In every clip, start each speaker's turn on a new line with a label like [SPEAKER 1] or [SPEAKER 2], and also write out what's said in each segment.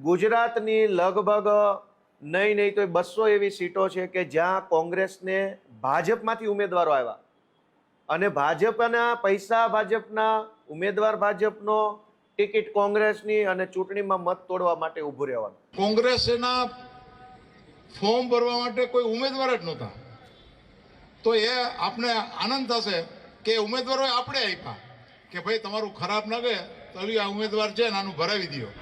[SPEAKER 1] ગુજરાતની લગભગ નહીં તો 200 એવી સીટો છે કે જ્યાં કોંગ્રેસને ભાજપમાંથી ઉમેદવારો આવ્યા અને ભાજપના પૈસા ભાજપના, ઉમેદવાર ભાજપનો, ટિકિટ કોંગ્રેસની અને ચૂંટણીમાં મત તોડવા માટે ઊભું રહેવાનું.
[SPEAKER 2] કોંગ્રેસના ફોર્મ ભરવા માટે કોઈ ઉમેદવાર જ નહોતા, તો એ આપને આનંદ થશે કે ઉમેદવારો આપણે આપ્યા કે ભાઈ તમારું ખરાબ ન ગયે તો આ ઉમેદવાર છે આનું ભરાવી દો.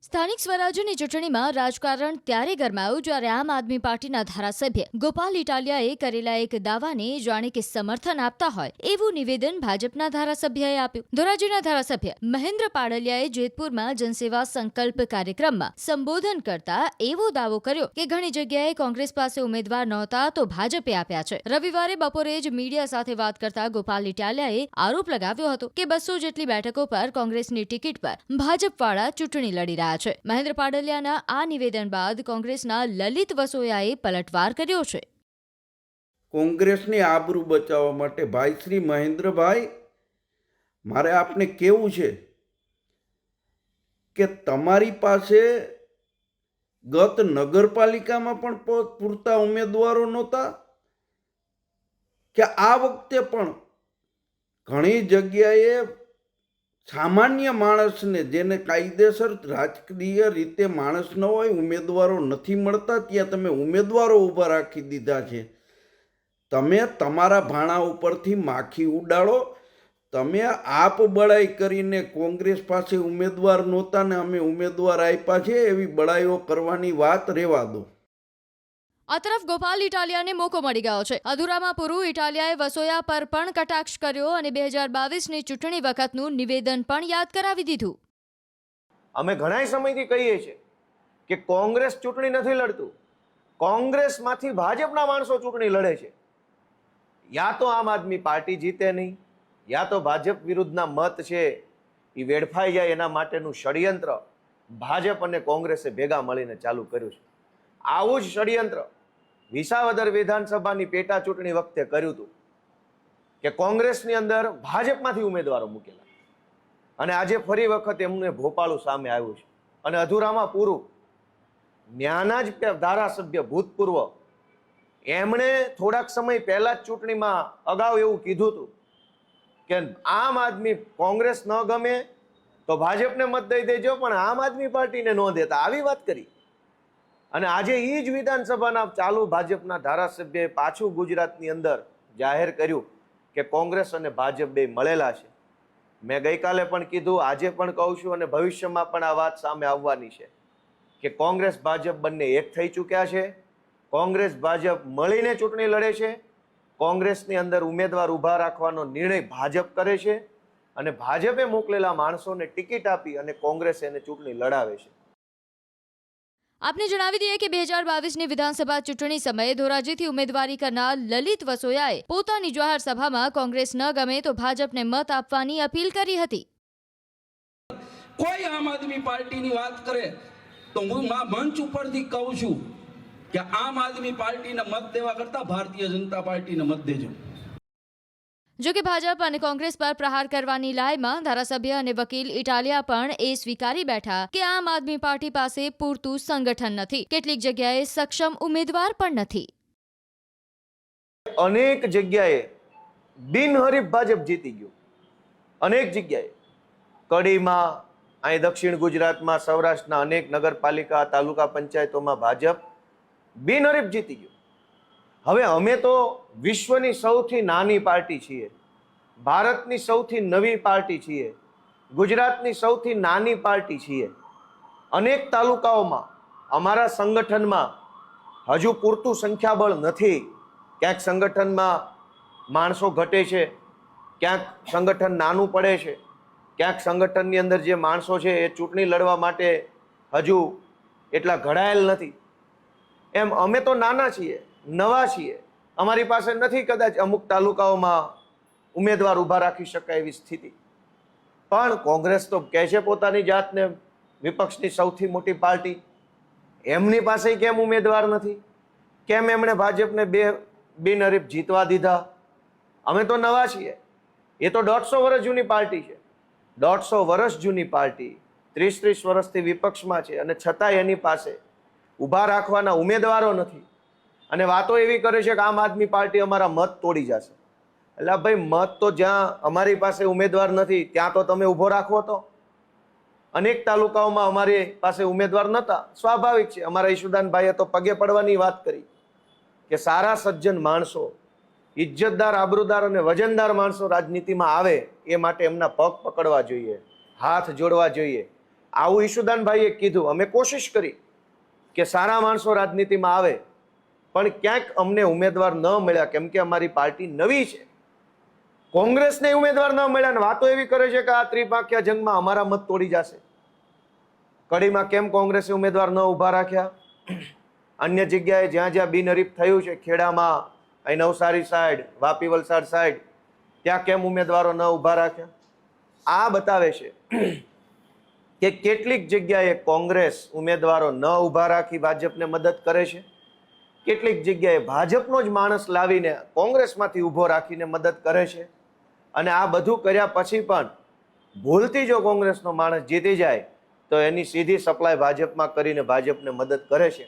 [SPEAKER 3] સ્થાનિક સ્વરાજ્યની ચૂંટણીમાં રાજકારણ ત્યારે ગરમાયું જ્યારે આમ આદમી પાર્ટીના ધારાસભ્ય ગોપાલ ઇટાલિયાએ કરેલા એક દાવાને જાણે કે સમર્થન આપતા હોય એવું નિવેદન ભાજપના ધારાસભ્યએ આપ્યું. ધોરાજીના ધારાસભ્ય મહેન્દ્ર પાડલિયાએ જેતપુરમાં જનસેવા સંકલ્પ કાર્યક્રમમાં સંબોધન કરતા એવો દાવો કર્યો કે ઘણી જગ્યાએ કોંગ્રેસ પાસે ઉમેદવાર નહોતા તો ભાજપે આપ્યા છે. રવિવારે બપોરે જ મીડિયા સાથે વાત કરતા ગોપાલ ઇટાલિયાએ આરોપ લગાવ્યો હતો કે 200 જેટલી બેઠકો પર કોંગ્રેસની ટિકિટ પર ભાજપવાળા ચૂંટણી લડી રહ્યા છે. મહેન્દ્ર પાડલિયાના આ નિવેદન બાદ કોંગ્રેસના લલિત વસોયાએ પલટવાર કર્યો છે.
[SPEAKER 4] કોંગ્રેસની આબરૂ બચાવવા માટે ભાઈ શ્રી મહેન્દ્રભાઈ, મારે આપને કહેવું છે કે તમારી પાસે ગત નગરપાલિકામાં પણ પૂરતા ઉમેદવારો નહોતા કે આ વખતે પણ ઘણી જગ્યાએ સામાન્ય માણસને, જેને કાયદેસર રાજકીય રીતે માણસ ન હોય, ઉમેદવારો નથી મળતા, ત્યાં તમે ઉમેદવારો ઊભા રાખી દીધા છે. તમે તમારા ભાણા ઉપરથી માખી ઉડાડો. તમે આપ બળાઈ કરીને કોંગ્રેસ પાસે ઉમેદવાર નહોતા ને અમે ઉમેદવાર આપ્યા છે એવી બળાઈઓ કરવાની વાત રહેવા દો.
[SPEAKER 3] આ તરફ ગોપાલ ઇટાલિયાને મોકો મળી ગયો છે. અધૂરામાં પૂરું ઇટાલિયાએ વસોયા પર પણ કટાક્ષ કર્યો અને 2022ની ચૂંટણી વખતનું નિવેદન પણ યાદ કરાવી દીધું.
[SPEAKER 1] અમે ઘણા સમયથી કહીએ છીએ કે કોંગ્રેસ ચૂંટણી નથી લડતું, કોંગ્રેસમાંથી ભાજપના માણસો ચૂંટણી લડે છે. યા તો આમ આદમી પાર્ટી જીતે નહીં, યા તો ભાજપ વિરુદ્ધના મત છે એ વેડફાઈ જાય એના માટેનું ષડયંત્ર ભાજપ અને કોંગ્રેસે ભેગા મળીને ચાલુ કર્યું છે. આવું જ ષડયંત્ર વિસાવદર વિધાનસભાની પેટા ચૂંટણી વખતે કર્યું હતું કે કોંગ્રેસની અંદર ભાજપમાંથી ઉમેદવારો મૂકેલા અને આજે ફરી વખત એમને ભોપાળું સામે આવ્યું છે. અને અધૂરામાં પૂરું, ન્યાના જ ધારાસભ્ય ભૂતપૂર્વ એમણે થોડાક સમય પહેલા જ ચૂંટણીમાં અગાઉ એવું કીધું હતું કે આમ આદમી, કોંગ્રેસ ન ગમે તો ભાજપને મત દઈ દેજો પણ આમ આદમી પાર્ટીને ન દેતા, આવી વાત કરી. અને આજે એ જ વિધાનસભાના ચાલુ ભાજપના ધારાસભ્યએ પાછું ગુજરાતની અંદર જાહેર કર્યું કે કોંગ્રેસ અને ભાજપ બે મળેલા છે. મેં ગઈકાલે પણ કીધું, આજે પણ કહું છું અને ભવિષ્યમાં પણ આ વાત સામે આવવાની છે કે કોંગ્રેસ ભાજપ બંને એક થઈ ચૂક્યા છે. કોંગ્રેસ ભાજપ મળીને ચૂંટણી લડે છે. કોંગ્રેસની અંદર ઉમેદવાર ઊભા રાખવાનો નિર્ણય ભાજપ કરે છે અને ભાજપે મોકલેલા માણસોને ટિકિટ આપી અને કોંગ્રેસ એને ચૂંટણી લડાવે છે.
[SPEAKER 3] આપને જણાવી દઈએ કે 2022ની વિધાનસભા ચૂંટણી સમયે ધોરાજીથી ઉમેદવારી કરનાર લલિત વસોયાએ પોતાની જાહેર સભામાં કોંગ્રેસ ન ગમે તો ભાજપને મત આપવાની અપીલ કરી હતી.
[SPEAKER 5] કોઈ આમ આદમી પાર્ટીની વાત કરે તો હું મંચ ઉપરથી કહું છું કે આમ આદમી પાર્ટીને મત દેવા કરતા ભારતીય જનતા પાર્ટીને મત દેજો.
[SPEAKER 3] જો કે ભાજપ અને કોંગ્રેસ પર પ્રહાર કરવાની લાયમાં ધારાસભ્ય અને વકીલ ઇટાલિયા પણ એ સ્વીકારી બેઠા કે આમ આદમી પાર્ટી પાસે પૂરતું સંગઠન નથી, કેટલીક જગ્યાએ સક્ષમ ઉમેદવાર પણ નથી.
[SPEAKER 1] અનેક જગ્યાએ બિનહરીફ ભાજપ જીતી ગયું. અનેક જગ્યાએ કડીમાં, અહીં દક્ષિણ ગુજરાતમાં, સૌરાષ્ટ્રના અનેક નગરપાલિકા, તાલુકા પંચાયતોમાં ભાજપ બિનહરીફ જીતી ગયું. હવે અમે તો વિશ્વની સૌથી નાની પાર્ટી છીએ, ભારતની સૌથી નવી પાર્ટી છીએ, ગુજરાતની સૌથી નાની પાર્ટી છીએ. અનેક તાલુકાઓમાં અમારા સંગઠનમાં હજુ પૂરતું સંખ્યાબળ નથી. ક્યાંક સંગઠનમાં માણસો ઘટે છે, ક્યાંક સંગઠન નાનું પડે છે, ક્યાંક સંગઠનની અંદર જે માણસો છે એ ચૂંટણી લડવા માટે હજુ એટલા ઘડાયેલ નથી. એમ અમે તો નાના છીએ, નવા છીએ, અમારી પાસે નથી કદાચ અમુક તાલુકાઓમાં ઉમેદવાર ઊભા રાખી શકાય એવી સ્થિતિ. પણ કોંગ્રેસ તો કહે છે પોતાની જાતને વિપક્ષની સૌથી મોટી પાર્ટી. એમની પાસે કેમ ઉમેદવાર નથી? કેમ એમણે ભાજપને બિનહરીફ જીતવા દીધા? અમે તો નવા છીએ. એ તો 150 વર્ષ જૂની પાર્ટી છે. 150 વર્ષ જૂની પાર્ટી 30 વર્ષથી વિપક્ષમાં છે અને છતાંય એની પાસે ઊભા રાખવાના ઉમેદવારો નથી અને વાતો એવી કરે છે કે આમ આદમી પાર્ટી અમારા મત તોડી જશે. એટલે ભાઈ, મત તો જ્યાં અમારી પાસે ઉમેદવાર નથી ત્યાં તો તમે ઊભો રાખવો. તો અનેક તાલુકાઓમાં અમારી પાસે ઉમેદવાર નહોતા, સ્વાભાવિક છે. અમારા ઈશુદાનભાઈએ તો પગે પડવાની વાત કરી કે સારા સજ્જન માણસો, ઇજ્જતદાર, આબરૂદાર અને વજનદાર માણસો રાજનીતિમાં આવે એ માટે એમના પગ પકડવા જોઈએ, હાથ જોડવા જોઈએ. આવું ઈશુદાનભાઈએ કીધું. અમે કોશિશ કરી કે સારા માણસો રાજનીતિમાં આવે, પણ ક્યાંક અમને ઉમેદવાર ન મળ્યા કેમ કે અમારી પાર્ટી નવી છે. કોંગ્રેસને ઉમેદવાર ન મળ્યા અને વાતો એવી કરે છે કે આ ત્રિપાંખ્યા જંગમાં અમારા મત તોડી જશે. કડીમાં કેમ કોંગ્રેસે ઉમેદવાર ન ઊભા રાખ્યા? અન્ય જગ્યાએ જ્યાં જ્યાં બિનહરીફ થયું છે, ખેડામાં, અહીં નવસારી સાઈડ, વાપી વલસાડ સાઈડ, ત્યાં કેમ ઉમેદવારો ન ઊભા રાખ્યા? આ બતાવે છે કે કેટલીક જગ્યાએ કોંગ્રેસ ઉમેદવારો ન ઊભા રાખી ભાજપને મદદ કરે છે, કેટલીક જગ્યાએ ભાજપનો જ માણસ લાવીને કોંગ્રેસમાંથી ઊભો રાખીને મદદ કરે છે. અને આ બધું કર્યા પછી પણ ભૂલથી જો કોંગ્રેસનો માણસ જીતી જાય તો એની સીધી સપ્લાય ભાજપમાં કરીને ભાજપને મદદ કરે છે.